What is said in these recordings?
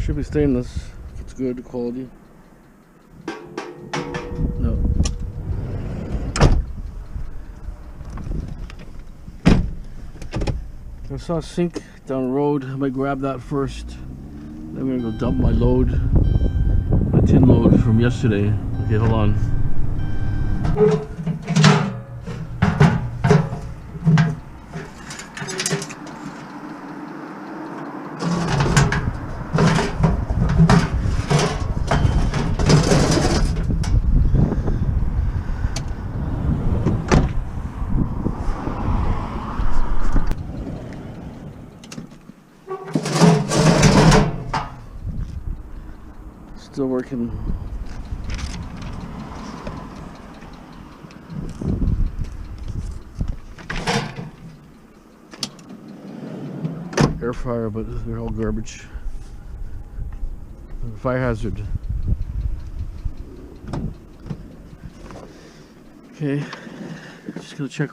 Should be stainless. It's good quality. No. I saw a sink down the road. I might grab that first. Then I'm gonna go dump my load, my tin load from yesterday. Okay, hold on. Still working. Air fryer, but they're all garbage. Fire hazard. Okay, just gonna check.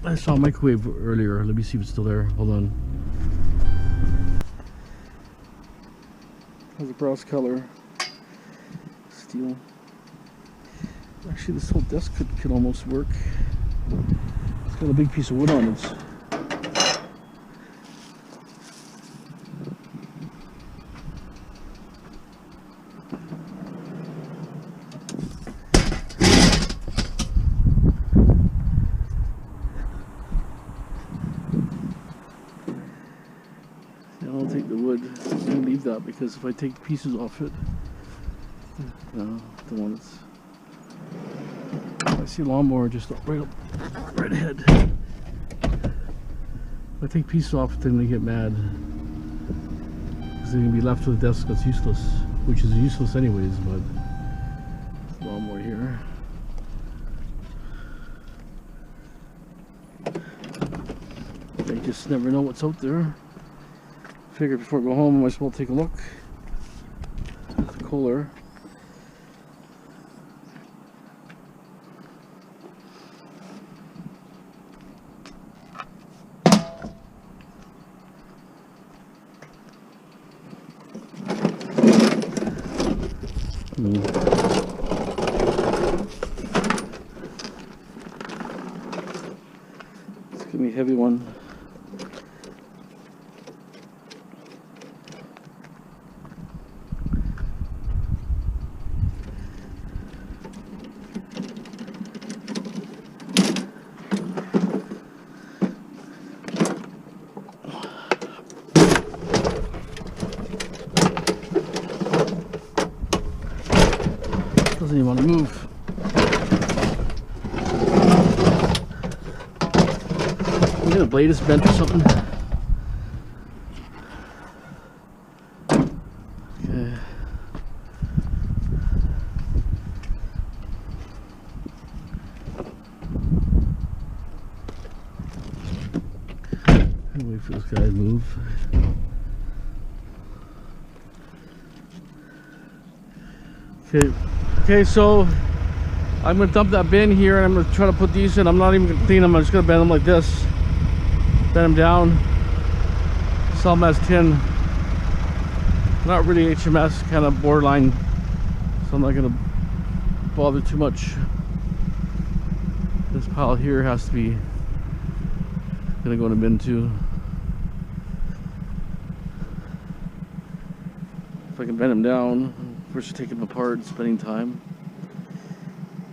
I saw a microwave earlier. Let me see if it's still there. Hold on. Has a brass color. Steel. Actually, this whole desk could almost work. It's got a big piece of wood on it. I'll take the wood and leave that, because if I take the pieces off it, no, the one that's. I see a lawnmower just right ahead. If I take pieces off it, then they get mad, because they're gonna be left with a desk that's useless, which is useless anyways. But lawnmower here. They just never know what's out there. Figured before I go home, I might as well take a look. The cooler. It's gonna be a heavy one. Doesn't even want to move. Maybe the blade is bent or something. Okay. Wait for this guy to move. Okay. Okay, so I'm going to dump that bin here, and I'm going to try to put these in. I'm not even going to clean them. I'm just going to bend them like this. Bend them down. Sell them as tin. Not really HMS, kind of borderline. So I'm not going to bother too much. This pile here has to be going to go in a bin too. If I can bend them down. First, taking them apart, spending time.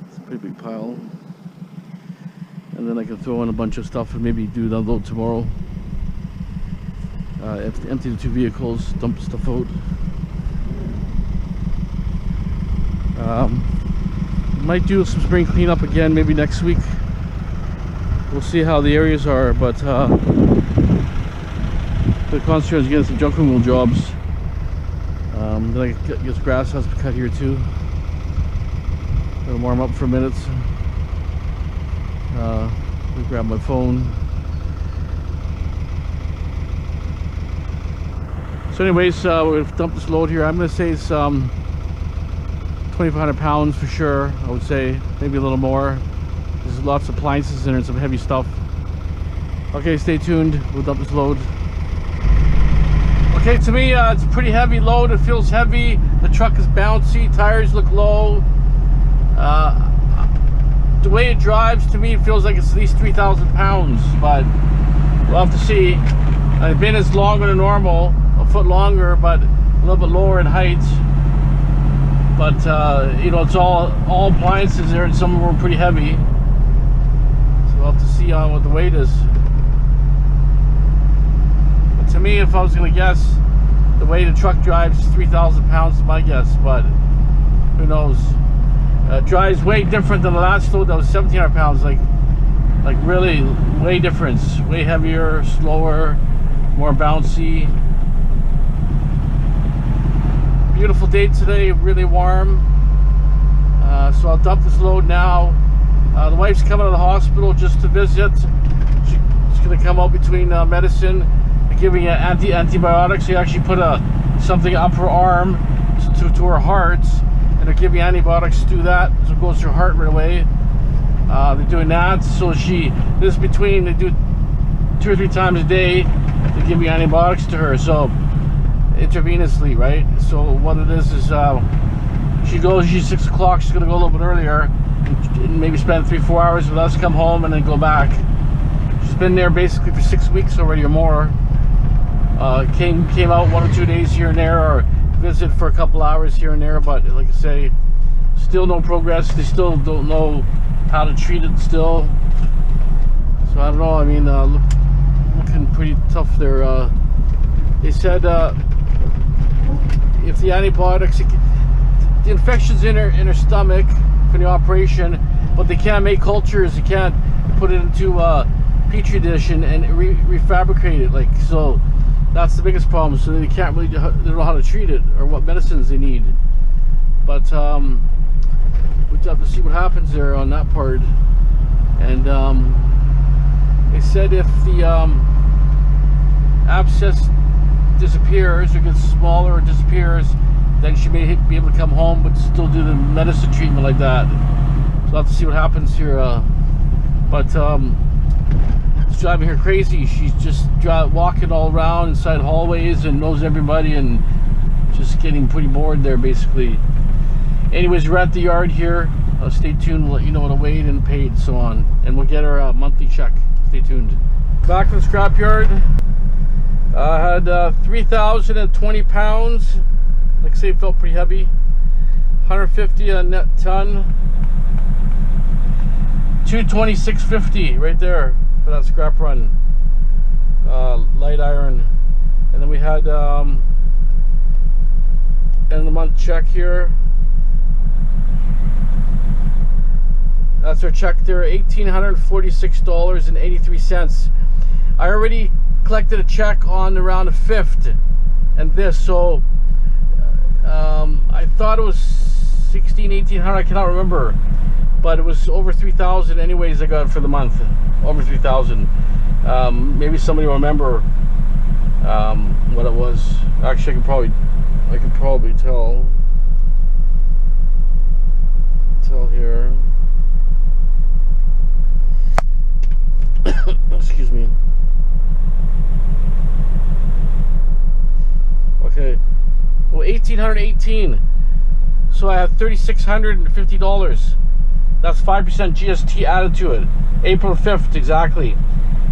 It's a pretty big pile. And then I can throw in a bunch of stuff and maybe do the unload tomorrow. Empty the two vehicles, dump stuff out. Might do some spring cleanup again, maybe next week. We'll see how the areas are, but the concentrate is getting some junk removal jobs. Then I guess grass has to be cut here too. Gonna warm up for a minute. Let me grab my phone. So anyways, we're gonna dump this load here. I'm gonna say it's 2,500 pounds for sure. I would say maybe a little more. There's lots of appliances in there and some heavy stuff. Okay, stay tuned. We'll dump this load. Okay. Okay, to me, it's a pretty heavy load. It feels heavy. The truck is bouncy. Tires look low. The way it drives, to me, it feels like it's at least 3,000 pounds, but we'll have to see. The bin is longer than normal, a foot longer, but a little bit lower in height. But you know, it's all appliances there, and some of them are pretty heavy. So we'll have to see what the weight is. But to me, if I was going to guess, the way the truck drives is 3,000 pounds is my guess, but who knows? Drives way different than the last load that was 1,700 pounds, like really way difference, way heavier, slower, more bouncy. Beautiful day today, really warm. So I'll dump this load now. The wife's coming to the hospital just to visit. She's going to come out between medicine and giving me antibiotics. They actually put something up her arm to her heart, and they're giving antibiotics to do that, so it goes to her heart right away. They're doing that, so this between, they do 2 or 3 times a day. They give me antibiotics to her, so intravenously, right? So what it is she's 6 o'clock. She's gonna go a little bit earlier and maybe spend 3-4 hours with us, come home, and then go back. She's been there basically for 6 weeks already or more. Came out 1 or 2 days here and there, or visit for a couple hours here and there, but like I say, still no progress. They still don't know how to treat it still. So I don't know, I mean, looking pretty tough there. They said if the antibiotics, the infection's in her stomach for the operation, but they can't make cultures, they can't put it into a petri dish and refabricate it, like, so that's the biggest problem. So they can't really, they don't know how to treat it or what medicines they need. But we'll have to see what happens there on that part. And they said if the abscess disappears or gets smaller or disappears, then she may be able to come home but still do the medicine treatment like that. So we'll have to see what happens here. But it's driving her crazy. She's just walking all around inside hallways and knows everybody, and just getting pretty bored there basically. Anyways, we're at the yard here. Stay tuned, we'll let you know what I weighed and paid and so on, and we'll get our monthly check. Stay tuned. Back from the scrapyard. I had 3,020 pounds. Like I say, it felt pretty heavy. 150 a net ton. 226.50 right there for that scrap run. Light iron. And then we had end of the month check here. That's our check there, $1,846.83. I already collected a check on around the 5th and this, so I thought it was 1,800, I cannot remember, but it was over 3,000 anyways. I got for the month, over 3,000. Maybe somebody will remember what it was. Actually, I can probably tell here. Excuse me. Okay. Well, 1,818. So I have $3,650. That's 5% GST added to it. April 5th exactly.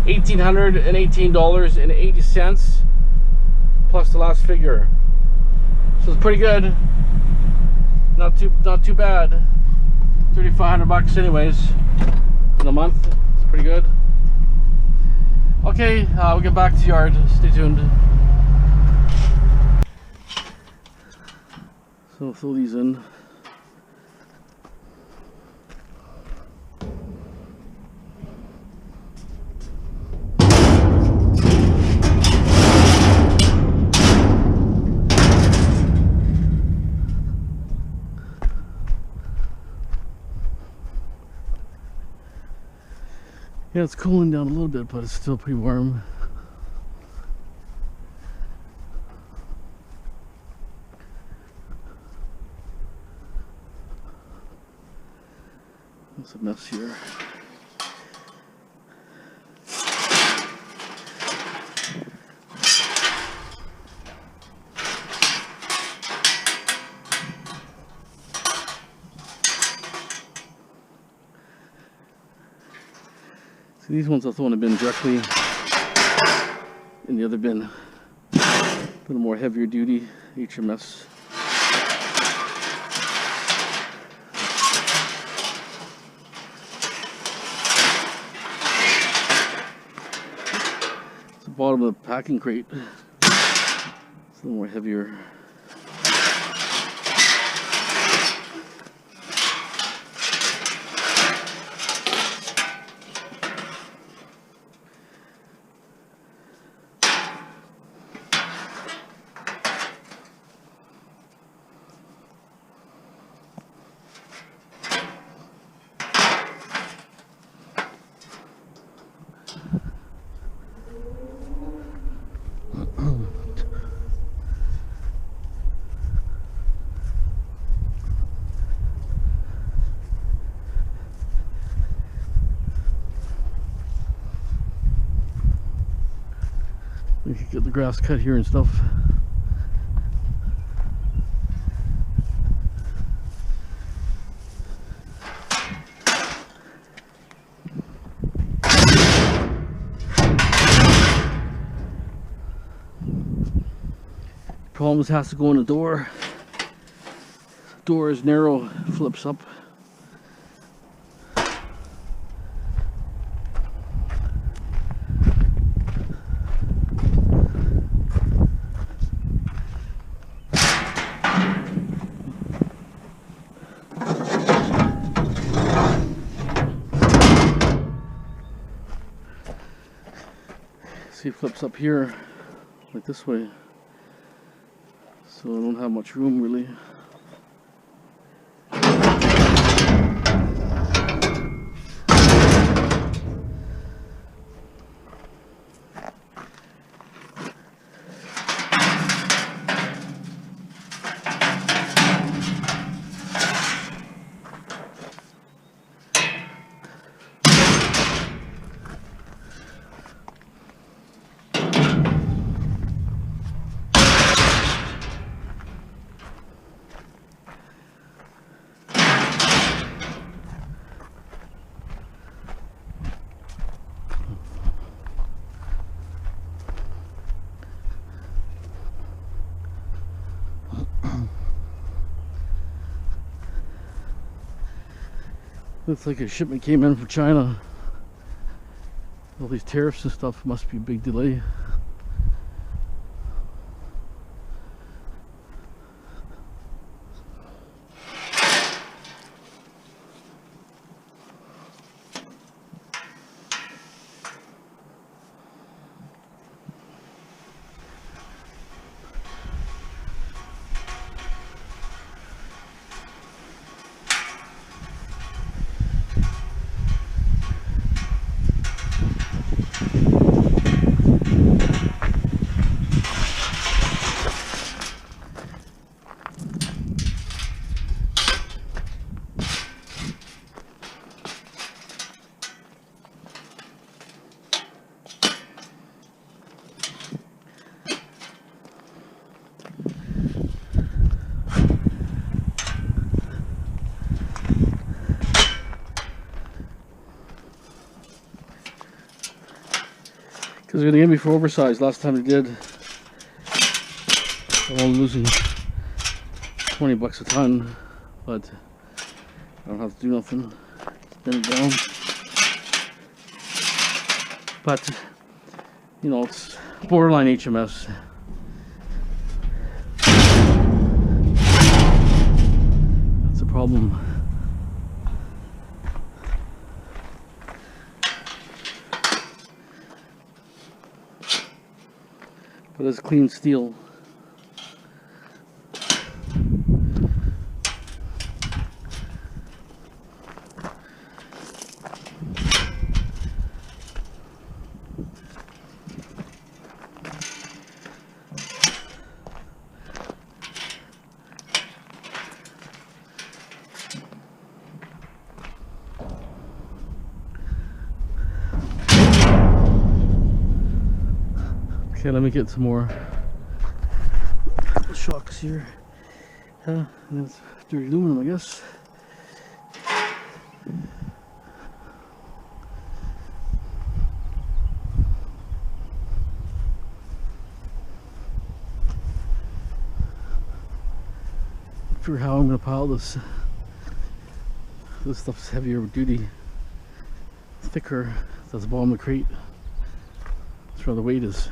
$1,818.80 plus the last figure. So it's pretty good. Not too bad. 3,500 bucks anyways in a month. It's pretty good. Okay, we'll get back to the yard. Stay tuned. So I'll fill these in. Yeah, it's cooling down a little bit, but it's still pretty warm. It's a mess here. See, these ones I throw in the bin directly. In the other bin, a little more heavier duty HMS. It's the bottom of the packing crate. It's a little more heavier. We could get the grass cut here and stuff. Problem is, has to go in the door. Door is narrow, flips up. See, it flips up here, like this way. So I don't have much room really. Looks like a shipment came in from China. All these tariffs and stuff, must be a big delay. Because they're going to get me for oversized. Last time they did, I'm only losing 20 bucks a ton, but I don't have to do nothing. Spin it down. But, you know, it's borderline HMS. That's a problem. But it's clean steel. Okay, let me get some more shocks here. And that's dirty aluminum, I guess. figure how I'm gonna pile this. This stuff's heavier duty, thicker. That's the bottom of the crate. That's where the weight is.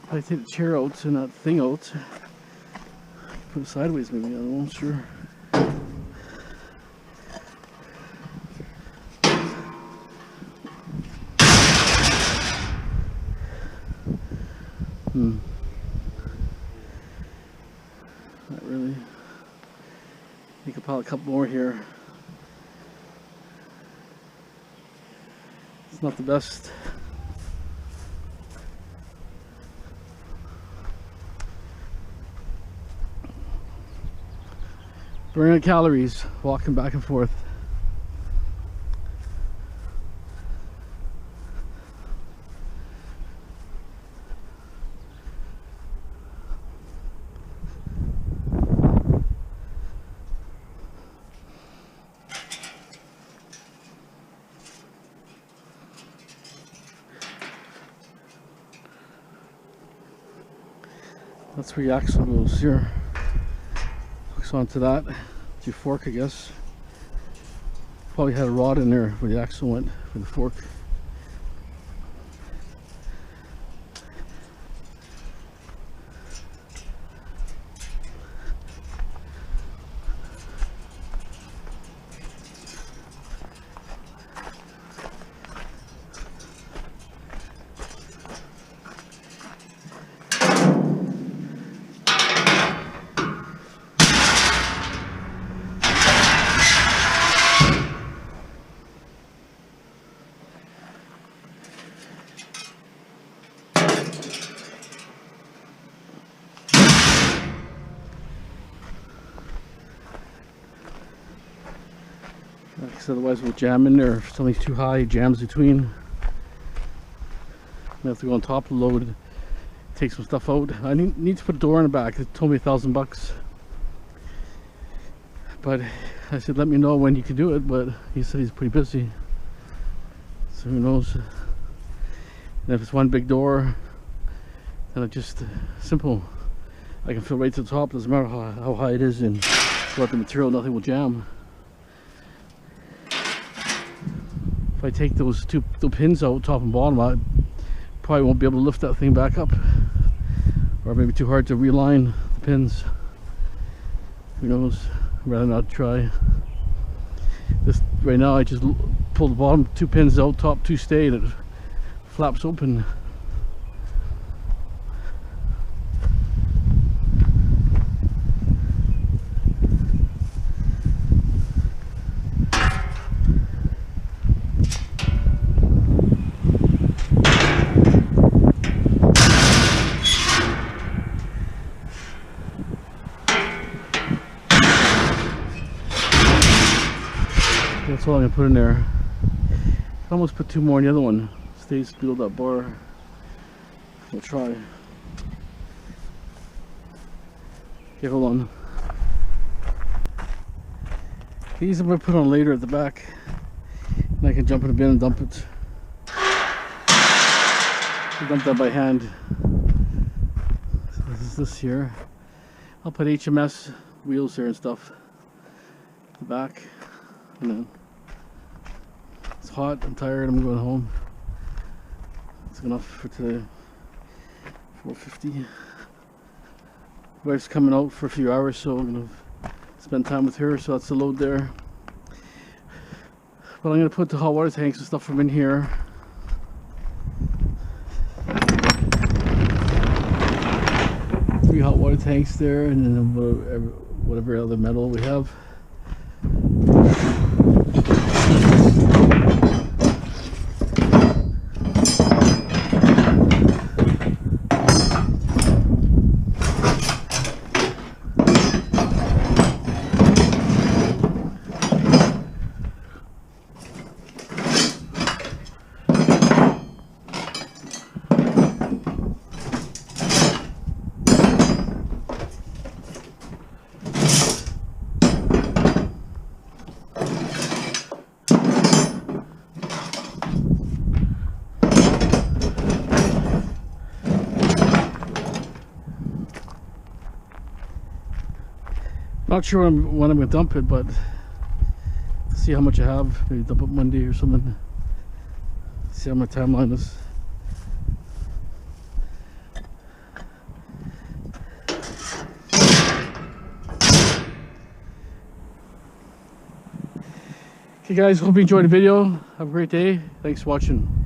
If I take the chair out and that thing out, put it sideways maybe, I don't know, sure. Not really. You could pile a couple more here. It's not the best. Burning calories, walking back and forth. That's where your axle goes here. Hooks onto that. It's your fork, I guess. Probably had a rod in there where the axle went for the fork. Because otherwise we'll jam in there. If something's too high, jams between. I have to go on top of the load, take some stuff out. I need to put a door in the back. It told me $1,000. But I said, let me know when you can do it. But he said he's pretty busy. So who knows. And if it's one big door, then it's just simple. I can fill right to the top. Doesn't matter how high it is and what the material, nothing will jam. If I take those the pins out, top and bottom, I probably won't be able to lift that thing back up, or maybe too hard to realign the pins. Who knows? I'd rather not try. This right now, I just pull the bottom 2 pins out, top 2 stay, and it flaps open. That's all I'm gonna put in there. I almost put 2 more in the other one. Stays build that bar. We'll try. Okay, hold on. These I'm gonna put on later at the back, and I can jump in the bin and dump it. I'll dump that by hand. So this is this here. I'll put HMS wheels here and stuff at the back, and then it's hot, I'm tired, I'm going home. That's enough for today. 4:50. Wife's coming out for a few hours, so I'm gonna spend time with her, so that's the load there. But I'm gonna put the hot water tanks and stuff from in here. Three hot water tanks there, and then whatever other metal we have. Not sure when I'm gonna dump it, but see how much I have. Maybe dump it Monday or something. See how my timeline is. Okay guys, hope you enjoyed the video. Have a great day. Thanks for watching.